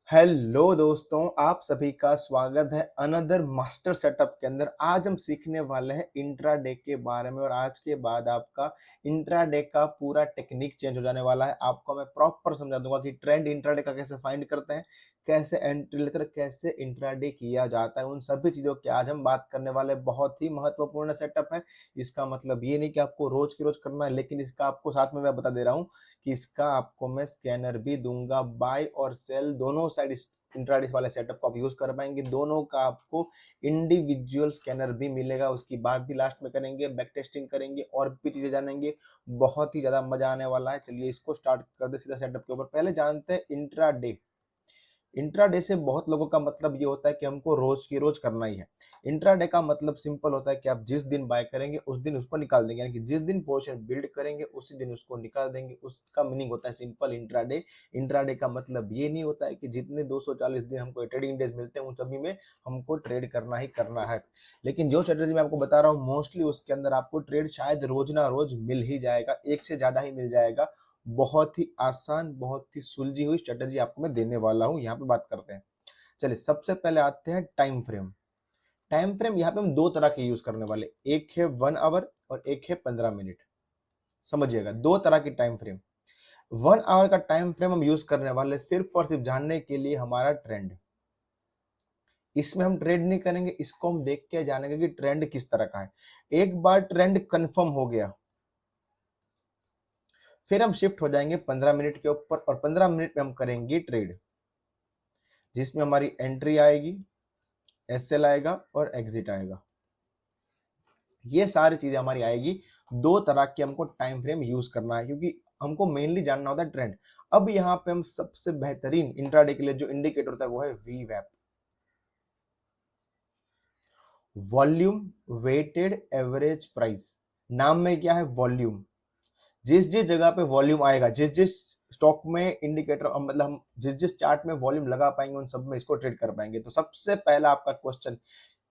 Hello दोस्तों, आप सभी का स्वागत है अनदर मास्टर सेटअप के अंदर। आज हम सीखने वाले हैं इंट्राडे के बारे में और आज के बाद आपका इंट्राडे का पूरा टेक्निक चेंज हो जाने वाला है। आपको मैं प्रॉपर समझा दूंगा कि ट्रेंड इंट्राडे का कैसे फाइंड करते हैं, कैसे एंट्री लेकर कैसे इंट्राडे किया जाता है, उन सभी चीजों की आज हम बात करने वाले। बहुत ही महत्वपूर्ण सेटअप है। इसका मतलब ये नहीं कि आपको रोज की रोज करना है, लेकिन इसका आपको साथ में मैं बता दे रहा हूँ कि इसका आपको मैं स्कैनर भी दूंगा। बाय और सेल दोनों साइड इंट्राडे वाले सेटअप को आप यूज कर पाएंगे। दोनों का आपको इंडिविजुअल स्कैनर भी मिलेगा। उसकी बात भी लास्ट में करेंगे, बैक टेस्टिंग करेंगे और भी चीजें जानेंगे। बहुत ही ज्यादा मजा आने वाला है। चलिए इसको स्टार्ट कर दे सीधा सेटअप के ऊपर। पहले जानते हैं इंट्राडे। इंट्राडे से बहुत लोगों का मतलब ये होता है कि हमको रोज की रोज करना ही है। इंट्राडे का मतलब सिंपल होता है कि आप जिस दिन बाय करेंगे उस दिन उसको निकाल देंगे, यानी कि जिस दिन पोजीशन बिल्ड करेंगे उसी दिन उसको निकाल देंगे। उसका मीनिंग होता है सिंपल इंट्राडे। इंट्राडे का मतलब ये नहीं होता है कि जितने 240 दिन हमको ट्रेडिंग डेज मिलते हैं उन सभी में हमको ट्रेड करना ही करना है। लेकिन जो स्ट्रेटेजी मैं आपको बता रहा हूँ मोस्टली उसके अंदर आपको ट्रेड शायद रोज ना रोज मिल ही जाएगा, एक से ज्यादा ही मिल जाएगा। बहुत ही आसान, बहुत ही सुलझी हुई स्ट्रेटेजी आपको मैं देने वाला हूं। यहाँ पे बात करते हैं। चलिए सबसे पहले आते हैं टाइम फ्रेम। टाइम फ्रेम यहाँ पे हम दो तरह के यूज करने वाले, एक है 1 आवर और एक है 15 मिनट। समझिएगा, दो तरह की टाइम फ्रेम। 1 आवर का टाइम फ्रेम हम यूज करने वाले सिर्फ और सिर्फ जानने के लिए हमारा ट्रेंड। इसमें हम ट्रेड नहीं करेंगे, इसको हम देख के जानेंगे कि ट्रेंड किस तरह का है। एक बार ट्रेंड कंफर्म हो गया फिर हम शिफ्ट हो जाएंगे 15 मिनट के ऊपर और 15 मिनट में हम करेंगे ट्रेड, जिसमें हमारी एंट्री आएगी, एसएल आएगा और एग्जिट आएगा। ये सारी चीजें हमारी आएगी। दो तरह के हमको टाइम फ्रेम यूज करना है क्योंकि हमको मेनली जानना होता है ट्रेंड। अब यहाँ पे हम सबसे बेहतरीन इंट्राडे के लिए जो इंडिकेटर होता है वो है वीवैप, वॉल्यूम वेटेड एवरेज प्राइस। नाम में क्या है? वॉल्यूम। जिस जिस जगह पे वॉल्यूम आएगा, जिस जिस स्टॉक में इंडिकेटर मतलब हम जिस जिस चार्ट में वॉल्यूम लगा पाएंगे उन सब में इसको ट्रेड कर पाएंगे। तो सबसे पहला आपका क्वेश्चन,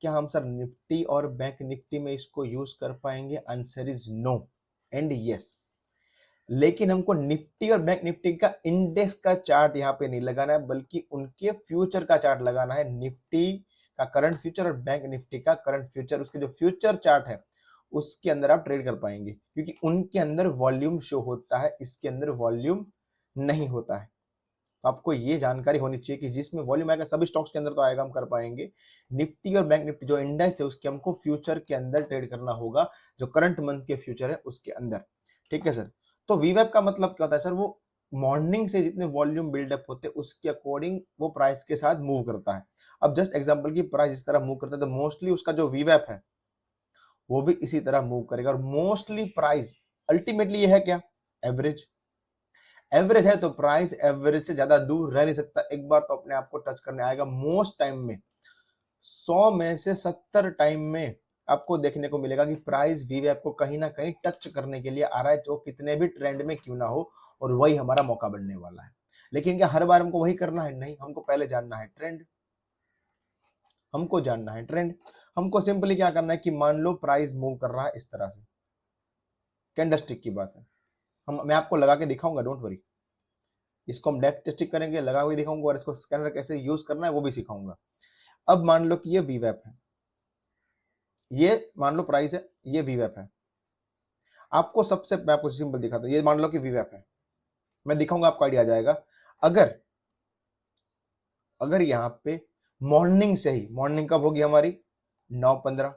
क्या हम सर निफ्टी और बैंक निफ्टी में इसको यूज कर पाएंगे? Answer is no and yes. लेकिन हमको निफ्टी और बैंक निफ्टी का इंडेक्स का चार्ट यहाँ पे नहीं लगाना है, बल्कि उनके फ्यूचर का चार्ट लगाना है। निफ्टी का करंट फ्यूचर और बैंक निफ्टी का करंट फ्यूचर, उसके जो फ्यूचर चार्ट है उसके अंदर आप ट्रेड कर पाएंगे, क्योंकि उनके अंदर वॉल्यूम शो होता है, इसके अंदर वॉल्यूम नहीं होता है। तो आपको ये जानकारी होनी चाहिए कि जिसमें वॉल्यूम आएगा सभी स्टॉक्स के अंदर तो आएगा, हम कर पाएंगे। निफ्टी और बैंक निफ्टी जो इंडेक्स है उसके हमको फ्यूचर के अंदर ट्रेड करना होगा, जो करंट मंथ के फ्यूचर है उसके अंदर। ठीक है सर। तो वीवैप का मतलब क्या होता है सर? वो मॉर्निंग से जितने वॉल्यूम बिल्डअप होते हैं उसके अकॉर्डिंग वो प्राइस के साथ मूव करता है। अब जस्ट एग्जांपल की प्राइस इस तरह मूव करता है तो मोस्टली उसका जो वीवैप है वो भी इसी तरह मूव करेगा। और मोस्टली प्राइस अल्टीमेटली ये है क्या? एवरेज। एवरेज है तो प्राइस एवरेज से ज्यादा दूर रह नहीं सकता, एक बार तो अपने आप को टच करने आएगा। मोस्ट टाइम में 100 में से 70 टाइम में आपको देखने को मिलेगा कि प्राइस वीवैप को कहीं ना कहीं टच करने के लिए आ रहा है, जो कितने भी ट्रेंड में क्यों ना हो, और वही हमारा मौका बनने वाला है। लेकिन क्या हर बार हमको वही करना है? नहीं, हमको पहले जानना है ट्रेंड। हमको जानना है ट्रेंड। हमको सिंपली क्या करना है कि मान लो प्राइस मूव कर रहा है इस तरह से, कैंडलस्टिक की बात है, मैं आपको लगा के दिखाऊंगा, डोंट वरी। इसको हम बैक टेस्टिंग करेंगे, लगा हुए दिखाऊंगा, और इसको स्कैनर कैसे यूज करना है वो भी सिखाऊंगा। अब मान लो कि ये वीवैप है, ये मान लो प्राइस है, ये वीवैप है। आपको सबसे मैं आपको सिंपल दिखाता हूं, ये मान लो कि वीवैप है, मैं दिखाऊंगा, आपको आइडिया आ जाएगा। अगर अगर यहाँ पे मॉर्निंग से ही, मॉर्निंग कब होगी हमारी? 9:15,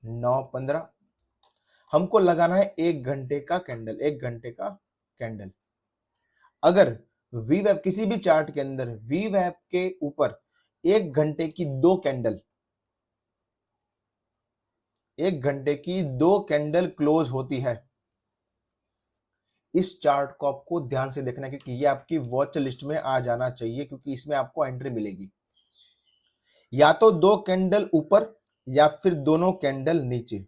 9:15। हमको लगाना है 1 घंटे का कैंडल, 1 घंटे का कैंडल। अगर वीवैप किसी भी चार्ट के अंदर वीवैप के ऊपर 1 घंटे की 2 कैंडल, 1 घंटे की 2 कैंडल क्लोज होती है, इस चार्ट को आपको ध्यान से देखना है, क्योंकि ये आपकी वॉच लिस्ट में आ जाना चाहिए, क्योंकि इसमें आपको एंट्री मिलेगी। या तो 2 कैंडल ऊपर या फिर दोनों कैंडल नीचे।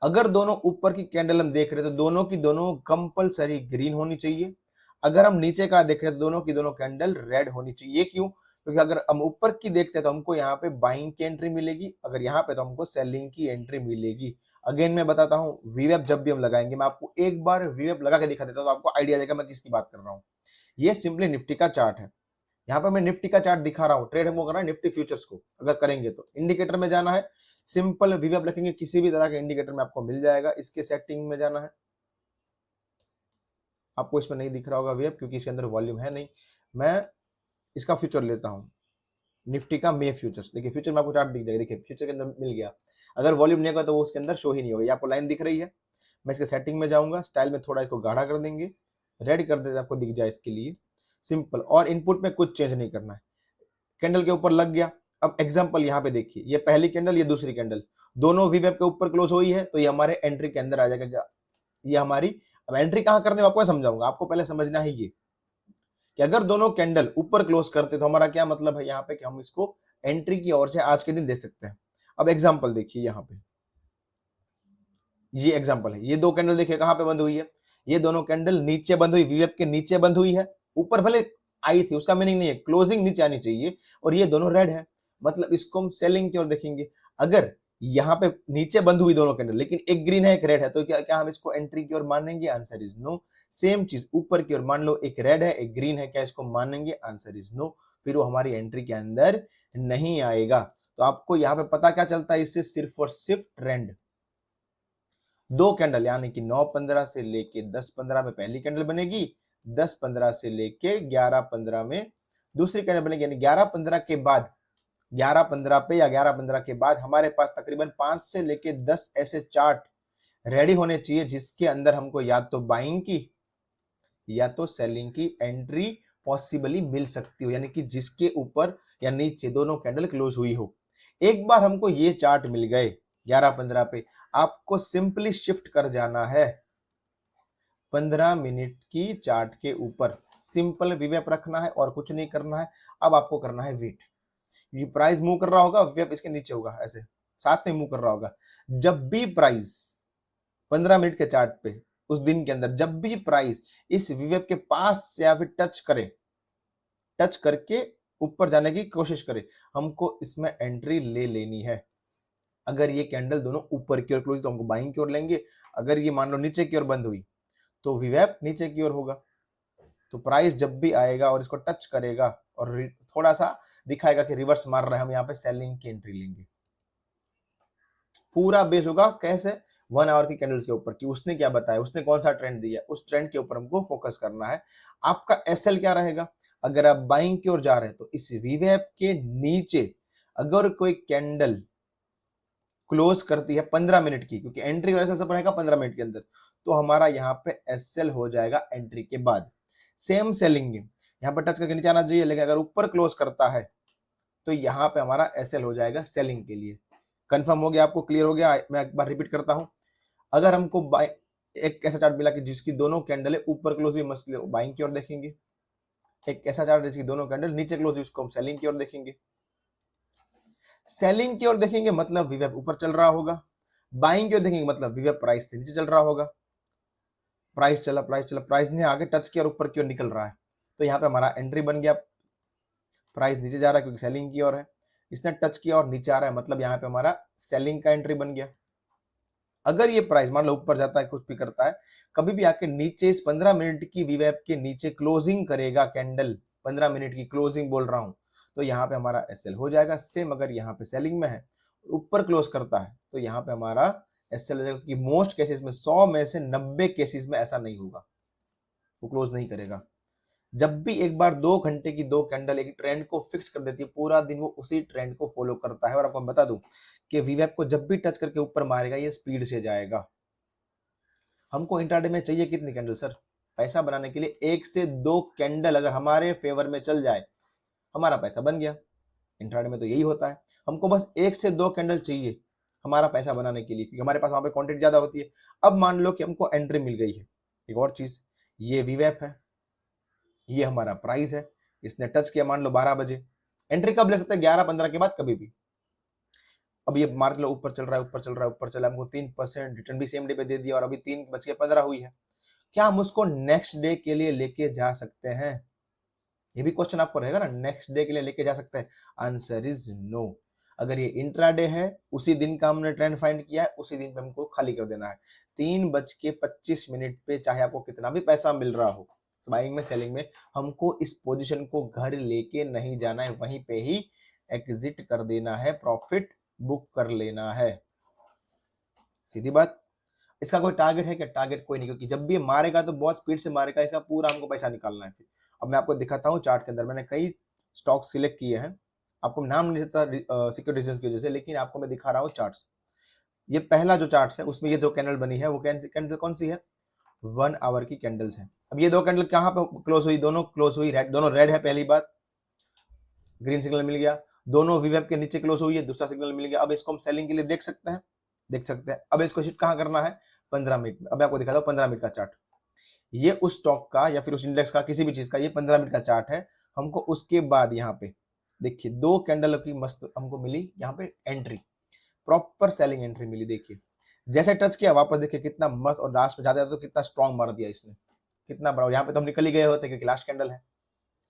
अगर दोनों ऊपर की कैंडल हम देख रहे हैं तो दोनों की दोनों कंपलसरी ग्रीन होनी चाहिए। अगर हम नीचे का देख रहे हैं तो दोनों की दोनों कैंडल रेड होनी चाहिए। क्यों? क्योंकि अगर हम ऊपर की देखते हैं तो हमको यहाँ पे बाइंग की एंट्री मिलेगी, अगर यहाँ पे तो हमको सेलिंग की एंट्री मिलेगी। अगेन मैं बताता हूँ, वीवेप जब भी हम लगाएंगे, मैं आपको एक बार वीवेप लगा के दिखा देता हूँ तो आपको आइडिया आ जाएगा मैं किसकी बात कर रहा हूँ। ये सिंपली निफ्टी का चार्ट है। यहाँ पे मैं निफ्टी का चार्ट दिखा रहा हूँ, ट्रेड हमको करना है निफ्टी फ्यूचर्स को। अगर करेंगे तो इंडिकेटर में जाना है, सिंपल वीवेप लिखेंगे, किसी भी तरह के इंडिकेटर में आपको मिल जाएगा। इसके सेटिंग में जाना है, आपको इसमें नहीं दिख रहा होगा वीवेप क्योंकि इसके अंदर वॉल्यूम है नहीं। मैं इसका फ्यूचर लेता हूँ, निफ्टी का मे फ्यूचर्स। देखिए फ्यूचर में आपको चार्ट दिख जाएगा, देखिए फ्यूचर के अंदर मिल गया। अगर वॉल्यूम नहीं होगा तो वो उसके अंदर शो ही नहीं होगा। ये आपको लाइन दिख रही है। मैं इसके सेटिंग में जाऊंगा, स्टाइल में थोड़ा इसको गाढ़ा कर देंगे, रेड कर देते आपको दिख जाए इसके लिए, सिंपल। और इनपुट में कुछ चेंज नहीं करना है। कैंडल के ऊपर लग गया। अब एग्जांपल यहाँ पे देखिए, ये पहली कैंडल, ये दूसरी कैंडल, दोनों वीवेप के ऊपर क्लोज हुई है तो ये हमारे एंट्री के अंदर आ जाएगा। ये हमारी, अब एंट्री कहाँ करने आपको समझाऊंगा। आपको पहले समझना है ये कि अगर दोनों कैंडल ऊपर क्लोज करते तो हमारा क्या मतलब है यहाँ पे कि हम इसको एंट्री की ओर से आज के दिन दे सकते हैं। अब एग्जांपल देखिए यहाँ पे, ये एग्जांपल है। ये दो कैंडल देखिए कहाँ पे बंद हुई है, ये दोनों कैंडल नीचे बंद हुई, वीवेप के नीचे बंद हुई है। ऊपर भले आई थी, उसका मीनिंग नहीं है, क्लोजिंग नीचे आनी चाहिए। और ये दोनों रेड है, मतलब इसको हम सेलिंग की ओर देखेंगे। अगर यहाँ पे नीचे बंद हुई दोनों कैंडल, लेकिन एक ग्रीन है एक रेड है, तो क्या क्या हम इसको एंट्री की ओर मानेंगे? Answer is no. सेम चीज ऊपर की ओर, मान लो एक रेड है एक ग्रीन है, क्या इसको मानेंगे? Answer is no. फिर वो हमारी एंट्री के अंदर नहीं आएगा। तो आपको यहाँ पे पता क्या चलता है इससे? सिर्फ और सिर्फ ट्रेंड। दो कैंडल यानी कि 9:15 से लेके 10:15 में पहली कैंडल बनेगी, 10:15 से लेके 11:15 में दूसरी कैंडल बनेगी। यानी 11:15 के बाद, 11:15 पे या 11:15 के बाद हमारे पास तकरीबन 5 से लेके 10 ऐसे चार्ट रेडी होने चाहिए जिसके अंदर हमको या तो बाइंग की या तो सेलिंग की एंट्री पॉसिबली मिल सकती हो, यानी कि जिसके ऊपर या नीचे दोनों कैंडल क्लोज हुई हो। एक बार हमको ये चार्ट मिल गए 11:15 पे, आपको सिंपली शिफ्ट कर जाना है 15 मिनट की चार्ट के ऊपर। सिंपल वीवेप रखना है और कुछ नहीं करना है। अब आपको करना है वेट। ये प्राइस मूव कर रहा होगा, वीवेप इसके नीचे होगा, ऐसे साथ में मूव कर रहा होगा। जब भी प्राइस 15 मिनट के चार्ट पे उस दिन के अंदर जब भी प्राइस इस वीवेप के पास या फिर टच करे, टच करके ऊपर जाने की कोशिश करे, हमको इसमें एंट्री ले लेनी है। अगर ये कैंडल दोनों ऊपर की ओर क्लोज तो हमको बाइंग की ओर लेंगे। अगर ये मान लो नीचे की ओर बंद हुई तो वीवेप नीचे की ओर होगा। तो प्राइस जब भी आएगा और इसको टच करेगा और थोड़ा सा दिखाएगा कि रिवर्स मार रहा है, हम यहाँ पे सेलिंग की एंट्री लेंगे। पूरा बेस होगा कैसे? 1 आवर की कैंडल्स के ऊपर कि उसने क्या बताया, उसने कौन सा ट्रेंड दिया, उस ट्रेंड के ऊपर हमको फोकस करना है। आपका एसएल क्या रहेगा? अगर आप बाइंग की ओर जा रहे हैं तो इस वीवेप के नीचे अगर कोई कैंडल क्लोज करती है 15 मिनट की, क्योंकि एंट्री और एसएल सब रहेगा 15 मिनट के अंदर, तो हमारा यहाँ पे एसएल हो जाएगा एंट्री के बाद। सेम सेलिंग यहाँ पे टच करके नीचे आना चाहिए, लेकिन अगर ऊपर क्लोज करता है तो यहाँ पे हमारा एसएल हो जाएगा सेलिंग के लिए। कंफर्म हो गया? आपको क्लियर हो गया? मैं एक बार रिपीट करता हूं। अगर हमको एक ऐसा चार्ट मिला कि जिसकी दोनों कैंडल ऊपर क्लोज हुई, मसले बाइंग की ओर देखेंगे। एक ऐसा चार्ट जिसकी दोनों कैंडल नीचे क्लोज हुई, उसको हम सेलिंग की ओर देखेंगे। सेलिंग की ओर देखेंगे मतलब वीवेप ऊपर चल रहा होगा। बाइंग की ओर देखेंगे मतलब वीवेप प्राइस से नीचे चल रहा होगा। प्राइस चला, प्राइस ने आगे टच किया और ऊपर की ओर निकल रहा है, तो यहाँ पे हमारा एंट्री बन गया। प्राइस नीचे जा रहा है क्योंकि सेलिंग की ओर है, इसने टच किया और नीचे आ रहा है, मतलब यहाँ पे हमारा सेलिंग का एंट्री बन गया। अगर ये प्राइस मान लो ऊपर जाता है, कुछ भी करता है, कभी भी आके नीचे इस 15 मिनट की वीवेप के नीचे क्लोजिंग करेगा कैंडल, 15 मिनट की क्लोजिंग बोल रहा हूं, तो यहाँ पे हमारा एसएल हो जाएगा। सेम अगर यहाँ पे सेलिंग में है, ऊपर क्लोज करता है, तो यहाँ पे हमारा एसएल हो जाएगा। कि मोस्ट केसेस में 100 में से 90 केसेस में ऐसा नहीं होगा, वो क्लोज नहीं करेगा। जब भी एक बार 2 घंटे की दो कैंडल एक ट्रेंड को फिक्स कर देती है, पूरा दिन वो उसी ट्रेंड को फॉलो करता है। और आपको बता दूं कि वीवेप को जब भी टच करके ऊपर मारेगा, ये स्पीड से जाएगा। हमको इंट्राडे में चाहिए कितनी कैंडल सर? पैसा बनाने के लिए 1 से 2 कैंडल अगर हमारे फेवर में चल जाए, हमारा पैसा बन गया। इंट्राडे में तो यही होता है, हमको बस 1 से 2 कैंडल चाहिए हमारा पैसा बनाने के लिए, क्योंकि हमारे पास वहां पे क्वांटिटी ज्यादा होती है। अब मान लो कि हमको एंट्री मिल गई है। एक और चीज, ये वीवेप है, ये हमारा प्राइस है, इसने टच किया मान लो 12 बजे। एंट्री कब ले सकते हैं? 11:15 के बाद कभी भी। अब ये मार्क लो ऊपर चल रहा है, ऊपर चल रहा है, ऊपर चला, हमको 3% रिटर्न भी सेम डे पे दे दिया और अभी 3:15 हुई है। क्या हम उसको नेक्स्ट डे के लिए लेके जा सकते हैं? ये भी क्वेश्चन आपको रहेगा ना, नेक्स्ट डे के लिए लेके जा सकते हैं? Answer is no. अगर ये इंट्राडे है, उसी दिन का हमने ट्रेंड फाइंड किया है, उसी दिन पे हमको खाली कर देना है। 3:25 पे चाहे आपको कितना भी पैसा मिल रहा हो बाइंग में सेलिंग में, हमको इस पोजीशन को घर लेके नहीं जाना है, वहीं पे ही एग्जिट कर देना है, प्रॉफिट बुक कर लेना है। सीधी बात। इसका कोई टारगेट है क्या? टारगेट कोई नहीं, क्योंकि जब भी मारेगा तो बहुत स्पीड से मारेगा, इसका पूरा हमको पैसा निकालना है। फिर अब मैं आपको दिखाता हूँ चार्ट के अंदर, मैंने कई स्टॉक सिलेक्ट किए हैं, आपको नाम नहीं देता सिक्योरिटी रीजंस की वजह से, लेकिन आपको मैं दिखा रहा हूँ चार्ट्स। ये पहला जो चार्ट है उसमें ये दो कैंडल बनी है, वो कैंडल कौन सी है? 1 आवर की कैंडल्स है। अब ये दो कैंडल कहाँ पे क्लोज हुई? दोनों क्लोज हुई रेड, दोनों रेड है, पहली बात, ग्रीन सिग्नल मिल गया। दोनों वीवेब के नीचे क्लोज हुई है, दूसरा सिग्नल मिल गया। अब इसको हम सेलिंग के लिए देख सकते हैं, देख सकते हैं। अब इसको शिफ्ट कहाँ करना है? 15 मिनट में। अब आपको दिखाता हूँ 15 मिनट का चार्ट। ये उस स्टॉक का या फिर उस इंडेक्स का, किसी भी चीज का, ये 15 मिनट का चार्ट है। हमको उसके बाद यहाँ पे देखिए दो कैंडल की मस्त हमको मिली यहाँ पे एंट्री, प्रॉपर सेलिंग एंट्री मिली। देखिए जैसे टच किया वापस देखिए कितना मस्त, और लास्ट में जाते तो कितना स्ट्रॉन्ग मार दिया इसने, कितना बड़ा। यहाँ पे तो हम निकल ही गए होते क्योंकि लास्ट कैंडल है।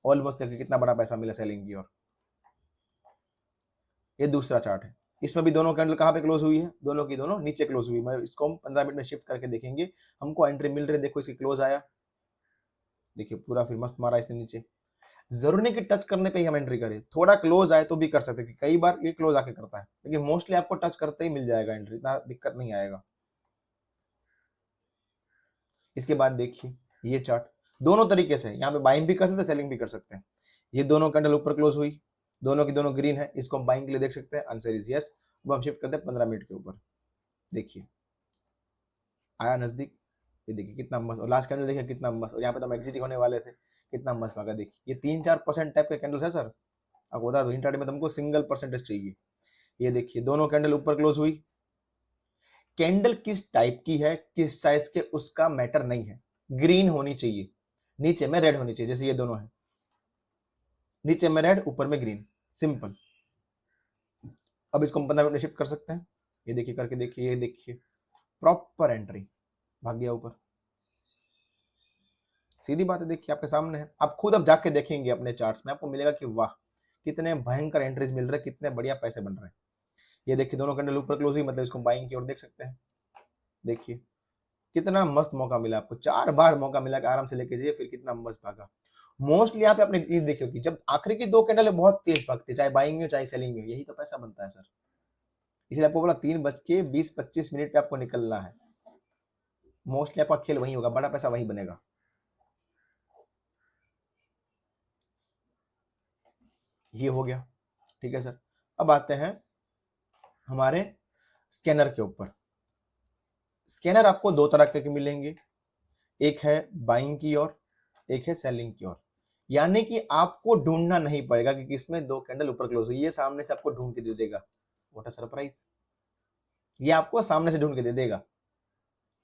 ऑलमोस्ट देखिए कितना बड़ा पैसा मिला सेलिंग की। और ये दूसरा चार्ट है, इसमें भी दोनों कैंडल कहाँ पे क्लोज हुई है? दोनों की दोनों नीचे क्लोज हुई। मैं इसको हम 15 मिनट में शिफ्ट करके देखेंगे, हमको एंट्री मिल रही है। देखो इसकी क्लोज आया, देखिए पूरा फिर मस्त मारा इसने नीचे। जरूरी नहीं कि टच करने पे ही हम एंट्री करें, थोड़ा क्लोज आए तो भी कर सकते हैं, कई बार ये क्लोज आके करता है, लेकिन मोस्टली आपको टच करते ही मिल जाएगा एंट्री, इतना दिक्कत नहीं आएगा। इसके बाद देखिए ये चार्ट दोनों तरीके से, यहाँ पे बाइंग भी कर सकते हैं, सेलिंग भी कर सकते हैं। ये दोनों कैंडल ऊपर क्लोज हुई, दोनों की दोनों ग्रीन है, इसको हम बाइंग के लिए देख सकते हैं। Answer is yes. अब हम शिफ्ट करते हैं 15 मिनट के ऊपर। देखिए आया नजदीक, ये देखिए कितना मस्त, और लास्ट कैंडल देखिए कितना मस्त, और यहाँ पे तो हम एग्जिट होने वाले थे, कितना मस्त लगा। देखिए ये 3-4% टाइप के कैंडल है सर, आपको बता दो इंट्राडे में तुमको सिंगल परसेंटेज चाहिए। ये देखिए दोनों कैंडल ऊपर क्लोज हुई। कैंडल किस टाइप की है, किस साइज के, उसका मैटर नहीं है, ग्रीन होनी चाहिए, नीचे में रेड होनी चाहिए। जैसे ये दोनों है, नीचे में रेड ऊपर में ग्रीन, सिंपल। अब इसको हम 15 मिनट में शिफ्ट कर सकते हैं। ये देखिए करके देखिए, ये देखिए प्रॉपर एंट्री, भाग गया ऊपर। सीधी बात है, देखिए आपके सामने है, आप खुद अब जाके देखेंगे अपने चार्ट्स में, आपको मिलेगा कि वाह कितने भयंकर एंट्रीज मिल रहे हैं, कितने बढ़िया पैसे बन रहे हैं। ये देखिए दोनों कैंडल ऊपर क्लोज हुई, मतलब इसको बाइंग की ओर देख सकते हैं। देखिए कितना मस्त मौका मिला आपको, 4 बार मौका मिला कि आराम से लेके जाइए, फिर कितना मस्त भागा। मोस्टली यहाँ पे अपने चीज देखियो कि जब आखिरी की दो कैंडल बहुत तेज भागती है, चाहे बाइंग हो चाहे सेलिंग हो, यही तो पैसा बनता है सर। इसलिए आपको बोला 3:20-25 पे आपको निकलना है। मोस्टली आपका खेल वही होगा, बड़ा पैसा वही बनेगा। ये हो गया, ठीक है सर। अब आते हैं हमारे स्कैनर के ऊपर। स्कैनर आपको दो तरह के मिलेंगे, एक है बाइंग की ओर, एक है सेलिंग की ओर। यानी कि आपको ढूंढना नहीं पड़ेगा कि किसमें दो कैंडल ऊपर क्लोज हुई, ये सामने से आपको ढूंढ के दे देगा। व्हाट अ सरप्राइज, ये आपको सामने से ढूंढ के दे देगा।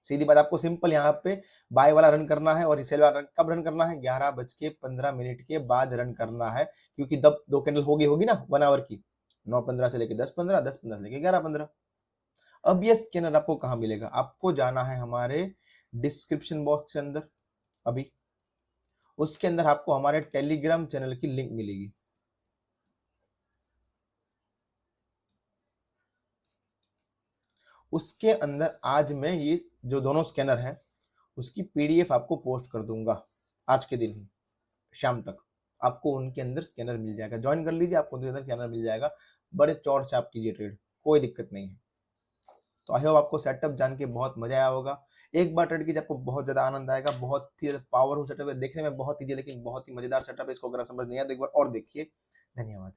सीधी बात, आपको सिंपल यहाँ पे बाय वाला रन करना है, और सेल वाला कब रन करना है? 11:15 के बाद रन करना है, क्योंकि तब दो कैंडल होगी ना 1 आवर की, 9:15 से लेके 10:15, 10:15 से लेके 11:15। अब ये स्कैनर आपको कहाँ मिलेगा? आपको जाना है हमारे डिस्क्रिप्शन बॉक्स के अंदर, अभी उसके अंदर आपको हमारे टेलीग्राम चैनल की लिंक मिलेगी। उसके अंदर आज मैं ये जो दोनों स्कैनर है उसकी पीडीएफ आपको पोस्ट कर दूंगा, आज के दिन ही शाम तक आपको उनके अंदर स्कैनर मिल जाएगा। ज्वाइन कर लीजिए, आपको उनके अंदर स्कैनर मिल जाएगा। बड़े चौड़ से आप कीजिए ट्रेड, कोई दिक्कत नहीं है। तो आई होप आपको सेटअप जान के बहुत मजा आया होगा। एक बार ट्रेड कीजिए, आपको बहुत ज्यादा आनंद आएगा। बहुत ही पावरफुल सेटअप है, देखने में बहुत ईजी, लेकिन बहुत ही मजेदार सेटअप है। इसको अगर समझ नहीं आया तो एक बार और देखिए। धन्यवाद।